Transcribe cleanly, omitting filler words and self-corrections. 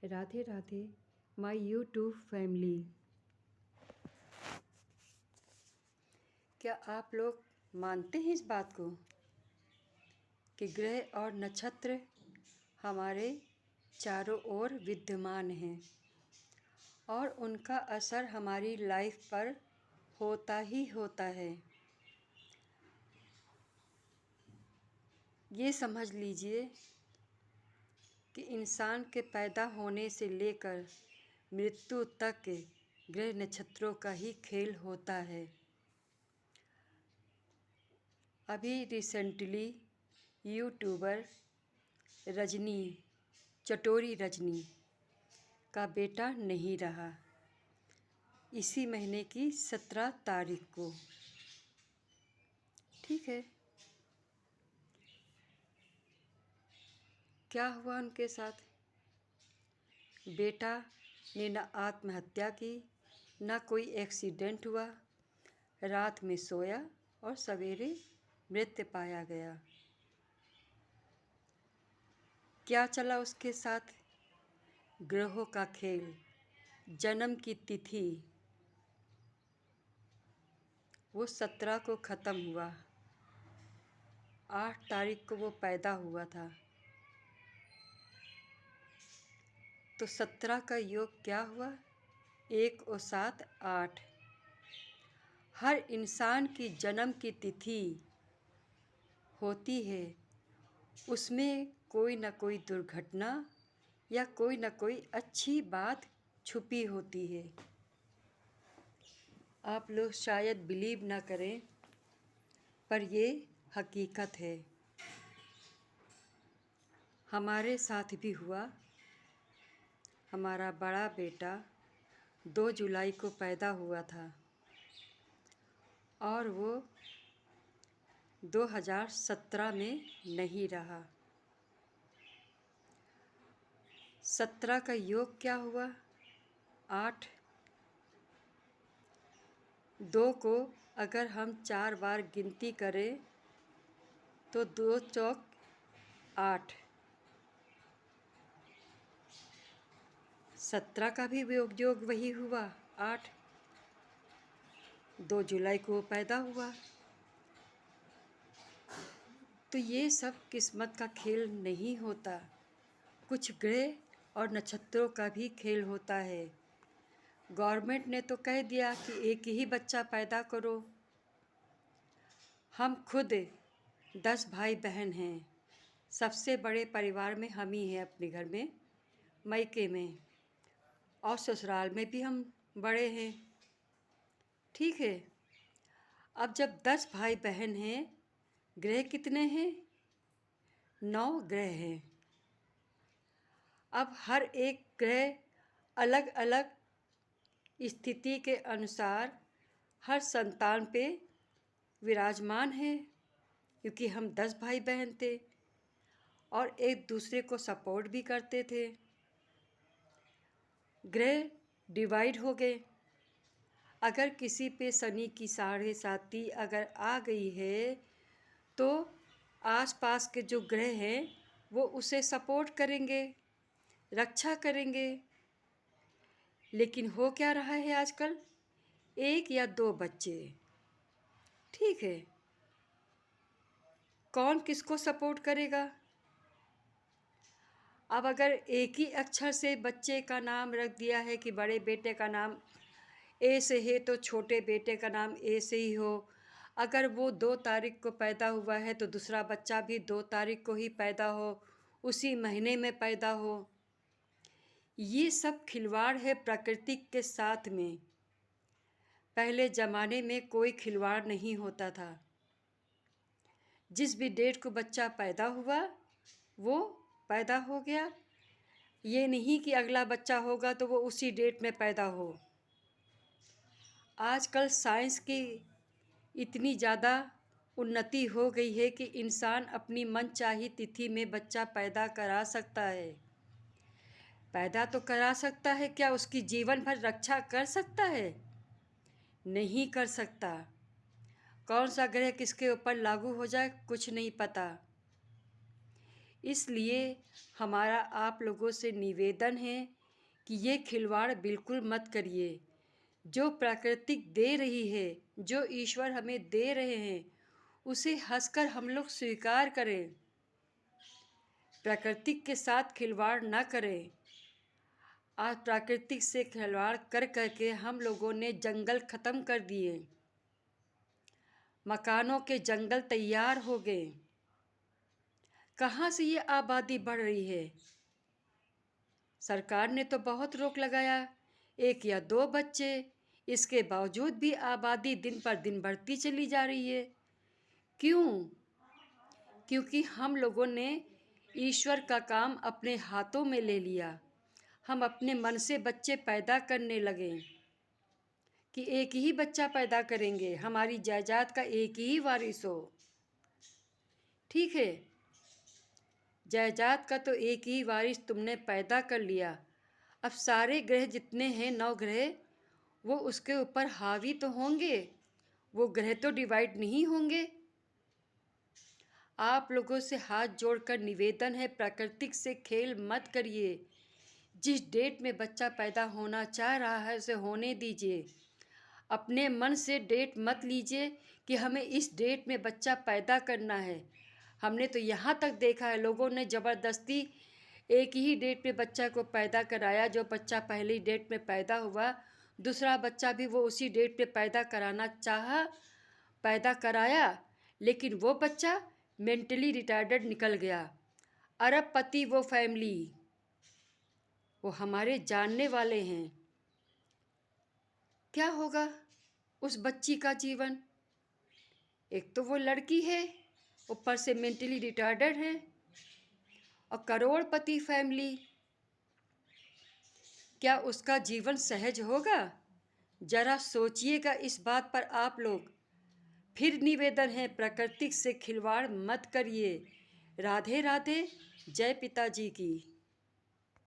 Radhe Radhe my YouTube family. क्या आप लोग मानते हैं इस बात को कि ग्रह और नक्षत्र हमारे चारों ओर विद्यमान हैं और उनका असर हमारी लाइफ पर होता ही होता है। ये समझ लीजिए कि इंसान के पैदा होने से लेकर मृत्यु तक ग्रह नक्षत्रों का ही खेल होता है। अभी रिसेंटली यूट्यूबर रजनी चटोरी रजनी का बेटा नहीं रहा, इसी महीने की 17 तारीख को। ठीक है, क्या हुआ उनके साथ? बेटा ने न आत्महत्या की, न कोई एक्सीडेंट हुआ। रात में सोया और सवेरे मृत पाया गया। क्या चला उसके साथ? ग्रहों का खेल। जन्म की तिथि वो 17 को ख़त्म हुआ, 8 तारीख को वो पैदा हुआ था। तो 17 का योग क्या हुआ? 1 और 7 8। हर इंसान की जन्म की तिथि होती है, उसमें कोई न कोई दुर्घटना या कोई न कोई अच्छी बात छुपी होती है। आप लोग शायद बिलीव ना करें, पर ये हकीकत है। हमारे साथ भी हुआ। हमारा बड़ा बेटा 2 जुलाई को पैदा हुआ था और वो 2017 में नहीं रहा। 17 का योग क्या हुआ? 8। 2 को अगर हम 4 बार गिनती करें तो 2 चौक 8। 17 का भी योग वही हुआ 8। 2 जुलाई को पैदा हुआ। तो ये सब किस्मत का खेल नहीं होता, कुछ ग्रह और नक्षत्रों का भी खेल होता है। गवर्नमेंट ने तो कह दिया कि एक ही बच्चा पैदा करो। हम खुद 10 भाई बहन हैं। सबसे बड़े परिवार में हम ही हैं, अपने घर में, मायके में, और ससुराल में भी हम बड़े हैं। ठीक है, अब जब 10 भाई बहन हैं, ग्रह कितने हैं? 9 ग्रह हैं। अब हर एक ग्रह अलग अलग स्थिति के अनुसार हर संतान पे विराजमान है, क्योंकि हम 10 भाई बहन थे और एक दूसरे को सपोर्ट भी करते थे। ग्रह डिवाइड हो गए। अगर किसी पे शनि की 7.5 अगर आ गई है तो आसपास के जो ग्रह हैं वो उसे सपोर्ट करेंगे, रक्षा करेंगे। लेकिन हो क्या रहा है आजकल? 1 या 2 बच्चे। ठीक है, कौन किसको सपोर्ट करेगा? अब अगर एक ही अक्षर से बच्चे का नाम रख दिया है कि बड़े बेटे का नाम ए से है तो छोटे बेटे का नाम ए से ही हो। अगर वो 2 तारीख को पैदा हुआ है तो दूसरा बच्चा भी 2 तारीख को ही पैदा हो, उसी महीने में पैदा हो। ये सब खिलवाड़ है प्रकृति के साथ में। पहले ज़माने में कोई खिलवाड़ नहीं होता था। जिस भी डेट को बच्चा पैदा हुआ वो पैदा हो गया। ये नहीं कि अगला बच्चा होगा तो वो उसी डेट में पैदा हो। आजकल साइंस की इतनी ज़्यादा उन्नति हो गई है कि इंसान अपनी मनचाही तिथि में बच्चा पैदा करा सकता है। पैदा तो करा सकता है, क्या उसकी जीवन भर रक्षा कर सकता है? नहीं कर सकता। कौन सा ग्रह किसके ऊपर लागू हो जाए कुछ नहीं पता। इसलिए हमारा आप लोगों से निवेदन है कि ये खिलवाड़ बिल्कुल मत करिए। जो प्राकृतिक दे रही है, जो ईश्वर हमें दे रहे हैं, उसे हंसकर हम लोग स्वीकार करें। प्राकृतिक के साथ खिलवाड़ ना करें। आज प्राकृतिक से खिलवाड़ कर करके हम लोगों ने जंगल ख़त्म कर दिए, मकानों के जंगल तैयार हो गए। कहाँ से ये आबादी बढ़ रही है? सरकार ने तो बहुत रोक लगाया, 1 या 2 बच्चे, इसके बावजूद भी आबादी दिन पर दिन बढ़ती चली जा रही है। क्यों? क्योंकि हम लोगों ने ईश्वर का काम अपने हाथों में ले लिया। हम अपने मन से बच्चे पैदा करने लगे कि एक ही बच्चा पैदा करेंगे, हमारी जायदाद का एक ही वारिस हो। ठीक है, जायदाद का तो एक ही वारिस तुमने पैदा कर लिया। अब सारे ग्रह जितने हैं 9 ग्रह, वो उसके ऊपर हावी तो होंगे, वो ग्रह तो डिवाइड नहीं होंगे। आप लोगों से हाथ जोड़कर निवेदन है, प्राकृतिक से खेल मत करिए। जिस डेट में बच्चा पैदा होना चाह रहा है उसे होने दीजिए। अपने मन से डेट मत लीजिए कि हमें इस डेट में बच्चा पैदा करना है। हमने तो यहाँ तक देखा है, लोगों ने ज़बरदस्ती एक ही डेट में बच्चा को पैदा कराया। जो बच्चा पहली डेट में पैदा हुआ, दूसरा बच्चा भी वो उसी डेट पे पैदा कराना चाहा, पैदा कराया, लेकिन वो बच्चा मेंटली रिटार्डेड निकल गया। अरबपति वो फैमिली, वो हमारे जानने वाले हैं। क्या होगा उस बच्ची का जीवन? एक तो वो लड़की है, ऊपर से मेंटली रिटार्डेड है, और करोड़पति फैमिली, क्या उसका जीवन सहज होगा? जरा सोचिएगा इस बात पर आप लोग। फिर निवेदन है, प्राकृतिक से खिलवाड़ मत करिए। राधे राधे, जय पिताजी की।